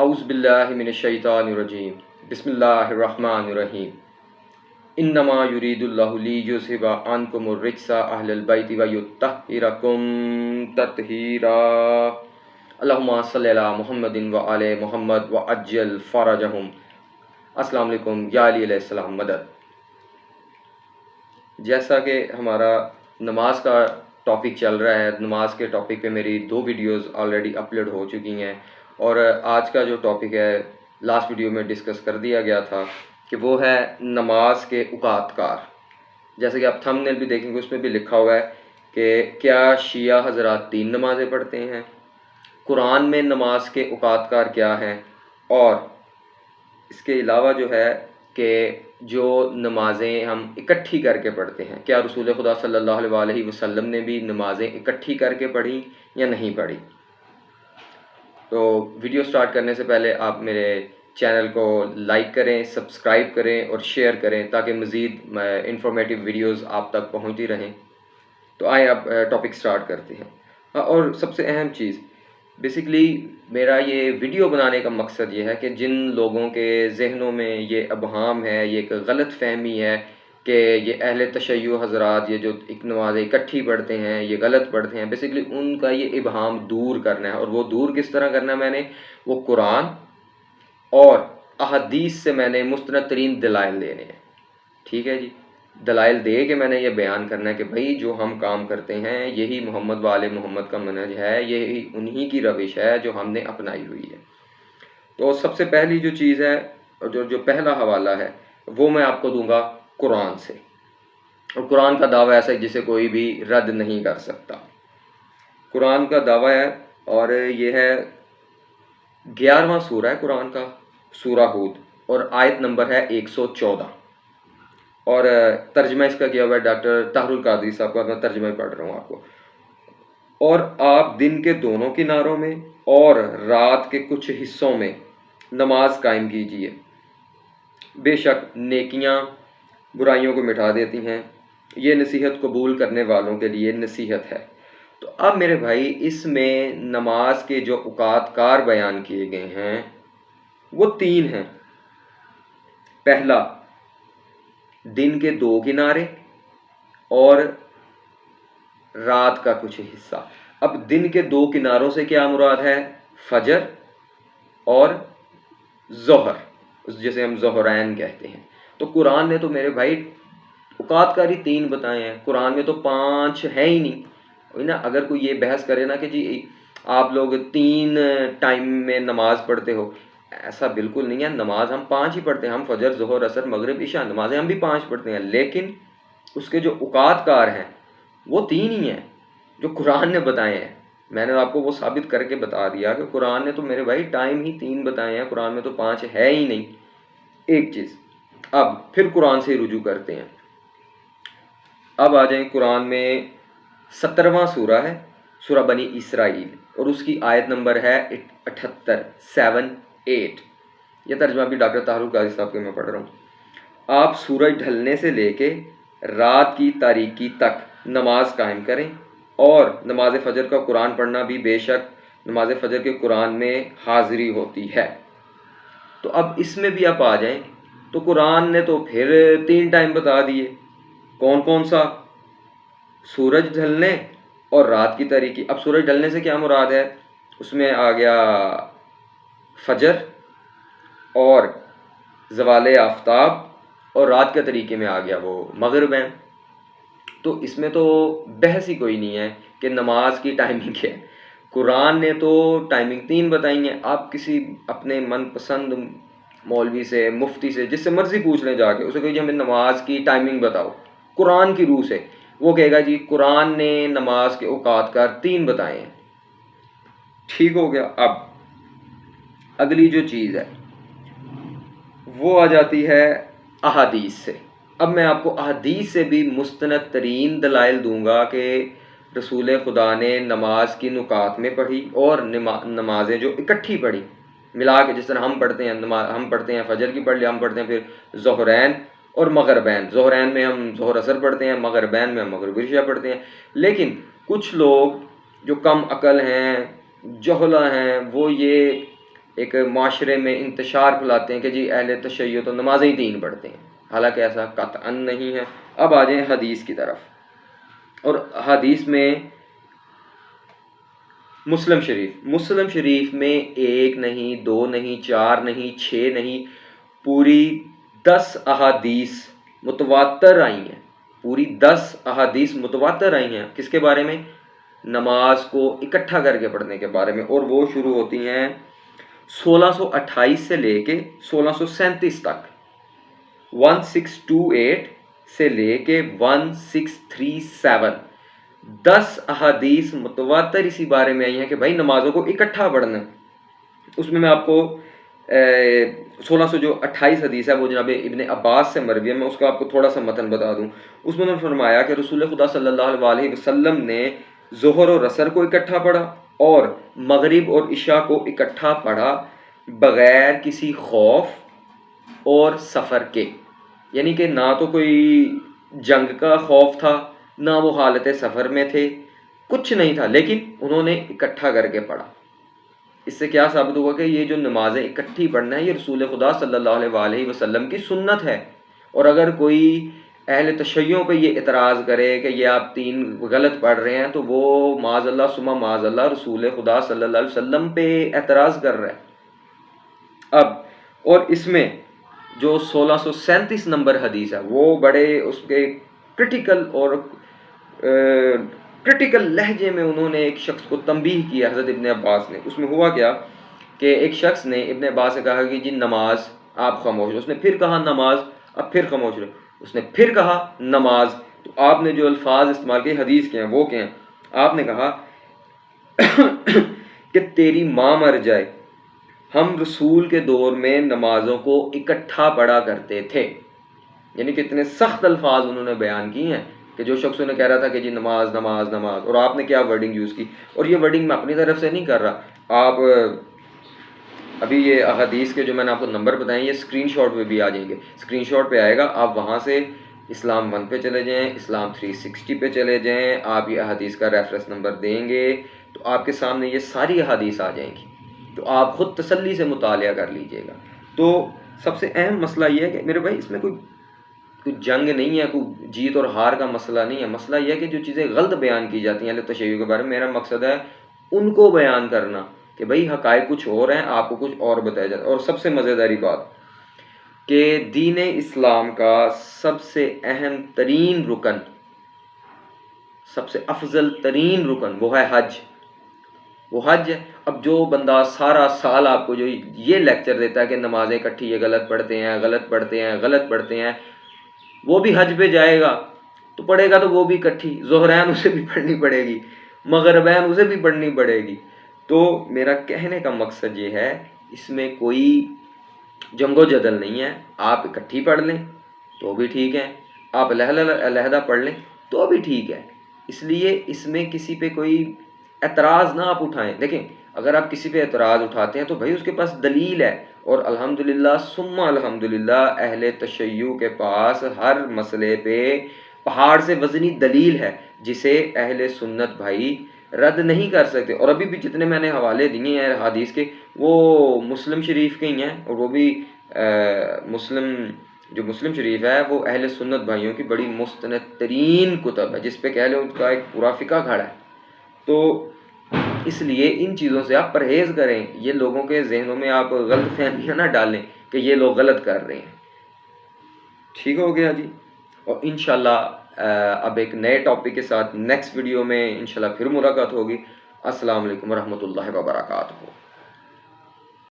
اعوذ باللہ من الشیطان الرجیم بسم اللہ الرحمن الرحیم انما یرید اللہ لیذھب عنکم الرجس اہل البیت ویطہرکم تطہیرا اللہم صلی علی محمد وآل محمد وعجل فرجہم۔ السلام علیکم، یا علی علیہ السلام مدد۔ جیسا کہ ہمارا نماز کا ٹاپک چل رہا ہے، نماز کے ٹاپک پہ میری 2 ویڈیوز آلریڈی اپلوڈ ہو چکی ہیں، اور آج کا جو ٹاپک ہے لاسٹ ویڈیو میں ڈسکس کر دیا گیا تھا کہ وہ ہے نماز کے اوقات کار۔ جیسے کہ آپ تھمبنیل بھی دیکھیں گے، اس میں بھی لکھا ہوا ہے کہ کیا شیعہ حضرات 3 نمازیں پڑھتے ہیں، قرآن میں نماز کے اوقات کار کیا ہیں، اور اس کے علاوہ جو ہے کہ جو نمازیں ہم اکٹھی کر کے پڑھتے ہیں، کیا رسول خدا صلی اللہ علیہ وسلم نے بھی نمازیں اکٹھی کر کے پڑھی یا نہیں پڑھی۔ تو ویڈیو سٹارٹ کرنے سے پہلے آپ میرے چینل کو لائک کریں، سبسکرائب کریں اور شیئر کریں تاکہ مزید انفارمیٹیو ویڈیوز آپ تک پہنچتی رہیں۔ تو آئیں اب ٹاپک سٹارٹ کرتے ہیں۔ اور سب سے اہم چیز، بیسیکلی میرا یہ ویڈیو بنانے کا مقصد یہ ہے کہ جن لوگوں کے ذہنوں میں یہ ابہام ہے، یہ ایک غلط فہمی ہے کہ یہ اہل تشیع حضرات یہ جو ایک نمازیں اکٹھی پڑھتے ہیں یہ غلط پڑھتے ہیں، بیسیکلی ان کا یہ ابہام دور کرنا ہے۔ اور وہ دور کس طرح کرنا ہے؟ میں نے وہ قرآن اور احادیث سے میں نے مستند ترین دلائل دینے ہیں، ٹھیک ہے جی، دلائل دے کے میں نے یہ بیان کرنا ہے کہ بھائی جو ہم کام کرتے ہیں یہی محمد وآل محمد کا منہج ہے، یہی انہی کی روش ہے جو ہم نے اپنائی ہوئی ہے۔ تو سب سے پہلی جو چیز ہے اور جو پہلا حوالہ ہے وہ میں آپ کو دوں گا قرآن سے، اور قرآن کا دعویٰ ایسا ہے جسے کوئی بھی رد نہیں کر سکتا۔ قرآن کا دعویٰ ہے، اور یہ ہے 11واں سورہ ہے قرآن کا، سورہ ہود، اور آیت نمبر ہے 114، اور ترجمہ اس کا کیا ہوا ہے ڈاکٹر طاہر القادری صاحب کا، میں ترجمہ پڑھ رہا ہوں آپ کو۔ اور آپ دن کے دونوں کناروں میں اور رات کے کچھ حصوں میں نماز قائم کیجیے، بے شک نیکیاں برائیوں کو مٹا دیتی ہیں، یہ نصیحت قبول کرنے والوں کے لیے نصیحت ہے۔ تو اب میرے بھائی اس میں نماز کے جو اوقات کار بیان کیے گئے ہیں وہ 3 ہیں۔ پہلا، دن کے 2 کنارے اور رات کا کچھ حصہ۔ اب دن کے 2 کناروں سے کیا مراد ہے؟ فجر اور ظہر، جسے ہم ظہرین کہتے ہیں۔ تو قرآن نے تو میرے بھائی اوقات کاری 3 بتائے ہیں، قرآن میں تو 5 ہے ہی نہیں نا۔ اگر کوئی یہ بحث کرے نا کہ جی آپ لوگ 3 ٹائم میں نماز پڑھتے ہو، ایسا بالکل نہیں ہے۔ نماز ہم 5 ہی پڑھتے ہیں، ہم فجر، ظہر، عصر، مغرب، عشاء، نمازیں ہم بھی 5 پڑھتے ہیں، لیکن اس کے جو اوقات کار ہیں وہ 3 ہی ہیں جو قرآن نے بتائے ہیں۔ میں نے آپ کو وہ ثابت کر کے بتا دیا کہ قرآن نے تو میرے بھائی ٹائم ہی 3 بتائے ہیں، قرآن میں تو 5 ہے ہی نہیں۔ ایک چیز، اب پھر قرآن سے رجوع کرتے ہیں۔ اب آ جائیں قرآن میں 17واں سورہ ہے، سورہ بنی اسرائیل، اور اس کی آیت نمبر ہے 78، 7-8۔ یہ ترجمہ بھی ڈاکٹر طاہر القادری صاحب کے میں پڑھ رہا ہوں۔ آپ سورج ڈھلنے سے لے کے رات کی تاریکی تک نماز قائم کریں، اور نماز فجر کا قرآن پڑھنا بھی، بے شک نماز فجر کے قرآن میں حاضری ہوتی ہے۔ تو اب اس میں بھی آپ آ جائیں تو قرآن نے تو پھر 3 ٹائم بتا دیے۔ کون کون سا؟ سورج ڈھلنے اور رات کی تاریکی۔ اب سورج ڈھلنے سے کیا مراد ہے؟ اس میں آ گیا فجر اور زوال آفتاب، اور رات کے طریقے میں آ گیا وہ مغرب ہے۔ تو اس میں تو بحث ہی کوئی نہیں ہے کہ نماز کی ٹائمنگ کیا ہے۔ قرآن نے تو ٹائمنگ 3 بتائی ہیں۔ آپ کسی اپنے من پسند مولوی سے، مفتی سے، جس سے مرضی پوچھ لیں جا کے، اسے کہیے ہمیں نماز کی ٹائمنگ بتاؤ قرآن کی روح سے، وہ کہے گا جی قرآن نے نماز کے اوقات کار 3 بتائے ہیں۔ ٹھیک ہو گیا۔ اب اگلی جو چیز ہے وہ آ جاتی ہے احادیث سے۔ اب میں آپ کو احادیث سے بھی مستند ترین دلائل دوں گا کہ رسول خدا نے نماز کی نکات میں پڑھی اور نمازیں جو اکٹھی پڑھی ملا کے، جس طرح ہم پڑھتے ہیں، ہم پڑھتے ہیں فجر کی پڑھ لیا، ہم پڑھتے ہیں پھر ظہرین اور مغربین، ظہرین میں ہم ظہر اثر پڑھتے ہیں، مغربین میں ہم مغرب عشاء پڑھتے ہیں۔ لیکن کچھ لوگ جو کم عقل ہیں، جہلہ ہیں، وہ یہ ایک معاشرے میں انتشار پھیلاتے ہیں کہ جی اہل تشیع تو نمازیں ہی 3 پڑھتے ہیں، حالانکہ ایسا قطعاً نہیں ہے۔ اب آ جائیں حدیث کی طرف، اور حدیث میں مسلم شریف میں 1 نہیں 2 نہیں 4 نہیں 6 نہیں، پوری 10 احادیث متواتر آئی ہیں، پوری 10 احادیث متواتر آئی ہیں۔ کس کے بارے میں؟ نماز کو اکٹھا کر کے پڑھنے کے بارے میں، اور وہ شروع ہوتی ہیں 1628 سے لے کے 1637 تک، 1628 سے لے کے 1637 10 احادیث متواتر اسی بارے میں آئی ہیں کہ بھائی نمازوں کو اکٹھا پڑھنا ہے۔ اس میں آپ کو 1628 حدیث ہے وہ جناب ابن عباس سے مروی ہے، میں اس کا آپ کو تھوڑا سا متن بتا دوں۔ اس میں انہوں نے فرمایا کہ رسول خدا صلی اللہ علیہ وسلم نے ظہر اور عصر کو اکٹھا پڑھا اور مغرب اور عشاء کو اکٹھا پڑھا بغیر کسی خوف اور سفر کے، یعنی کہ نہ تو کوئی جنگ کا خوف تھا، نہ وہ حالت سفر میں تھے، کچھ نہیں تھا، لیکن انہوں نے اکٹھا کر کے پڑھا۔ اس سے کیا ثابت ہوا کہ یہ جو نمازیں اکٹھی پڑھنا ہے یہ رسول خدا صلی اللہ علیہ وسلم کی سنت ہے۔ اور اگر کوئی اہل تشیعوں پہ یہ اعتراض کرے کہ یہ آپ 3 غلط پڑھ رہے ہیں تو وہ معاذ اللہ ثم معاذ اللہ رسول خدا صلی اللہ علیہ وسلم پہ اعتراض کر رہا ہے۔ اب اور اس میں جو 1637 نمبر حدیث ہے وہ بڑے اس کے کرٹیکل لہجے میں انہوں نے ایک شخص کو تنبیہ کیا، حضرت ابن عباس نے۔ اس میں ہوا کیا کہ ایک شخص نے ابن عباس سے کہا کہ جی نماز، آپ خاموش رہو۔ اس نے پھر کہا نماز، اب پھر خاموش رہو۔ اس نے پھر کہا نماز، تو آپ نے جو الفاظ استعمال کیے حدیث کے ہیں وہ کیا ہیں؟ آپ نے کہا کہ تیری ماں مر جائے، ہم رسول کے دور میں نمازوں کو اکٹھا پڑھا کرتے تھے۔ یعنی کہ اتنے سخت الفاظ انہوں نے بیان کی ہیں کہ جو شخص انہیں کہہ رہا تھا کہ جی نماز نماز نماز، اور آپ نے کیا ورڈنگ یوز کی، اور یہ ورڈنگ میں اپنی طرف سے نہیں کر رہا، آپ ابھی یہ احادیث کے جو میں نے آپ کو نمبر بتائیں یہ اسکرین شاٹ پہ بھی آ جائیں گے، اسکرین شاٹ پہ آئے گا، آپ وہاں سے اسلام 1 پہ چلے جائیں، اسلام 360 پہ چلے جائیں، آپ یہ احادیث کا ریفرنس نمبر دیں گے تو آپ کے سامنے یہ ساری احادیث آ جائیں گی، تو آپ خود تسلی سے مطالعہ کر لیجئے گا۔ تو سب سے اہم مسئلہ یہ ہے کہ میرے بھائی اس میں کوئی جنگ نہیں ہے، کوئی جیت اور ہار کا مسئلہ نہیں ہے، مسئلہ یہ ہے کہ جو چیزیں غلط بیان کی جاتی ہیں اہل تشیع کے بارے میں، میرا مقصد ہے ان کو بیان کرنا کہ بھائی حقائق کچھ اور ہیں، آپ کو کچھ اور بتایا جاتا ہے۔ اور سب سے مزیداری بات کہ دین اسلام کا سب سے اہم ترین رکن، سب سے افضل ترین رکن وہ ہے حج، وہ حج ہے۔ اب جو بندہ سارا سال آپ کو جو یہ لیکچر دیتا ہے کہ نمازیں اکٹھی یہ غلط پڑھتے ہیں غلط پڑھتے ہیں غلط پڑھتے ہیں، وہ بھی حج پہ جائے گا تو پڑھے گا تو وہ بھی اکٹھی، ظہرین اسے بھی پڑھنی پڑے گی، مغربین اسے بھی پڑھنی پڑے گی۔ تو میرا کہنے کا مقصد یہ ہے اس میں کوئی جنگ و جدل نہیں ہے، آپ اکٹھی پڑھ لیں تو بھی ٹھیک ہے، آپ علیحدہ پڑھ لیں تو بھی ٹھیک ہے، اس لیے اس میں کسی پہ کوئی اعتراض نہ آپ اٹھائیں۔ دیکھیں اگر آپ کسی پہ اعتراض اٹھاتے ہیں تو بھائی اس کے پاس دلیل ہے، اور الحمدللہ ثم الحمدللہ اہل تشیع کے پاس ہر مسئلے پہ پہاڑ سے وزنی دلیل ہے جسے اہل سنت بھائی رد نہیں کر سکتے۔ اور ابھی بھی جتنے میں نے حوالے دیے ہیں حدیث کے وہ مسلم شریف کے ہی ہیں، اور وہ بھی مسلم شریف ہے وہ اہل سنت بھائیوں کی بڑی مستند ترین کتب ہے، جس پہ کہہ لیں ان کا ایک پورا فقہ کھڑا ہے۔ تو اس لیے ان چیزوں سے آپ پرہیز کریں، یہ لوگوں کے ذہنوں میں آپ غلط فہمیاں نہ ڈالیں کہ یہ لوگ غلط کر رہے ہیں۔ ٹھیک ہو گیا جی، اور انشاءاللہ اب ایک نئے ٹاپک کے ساتھ نیکسٹ ویڈیو میں انشاءاللہ پھر ملاقات ہوگی۔ السلام علیکم ورحمۃ اللہ وبرکاتہ۔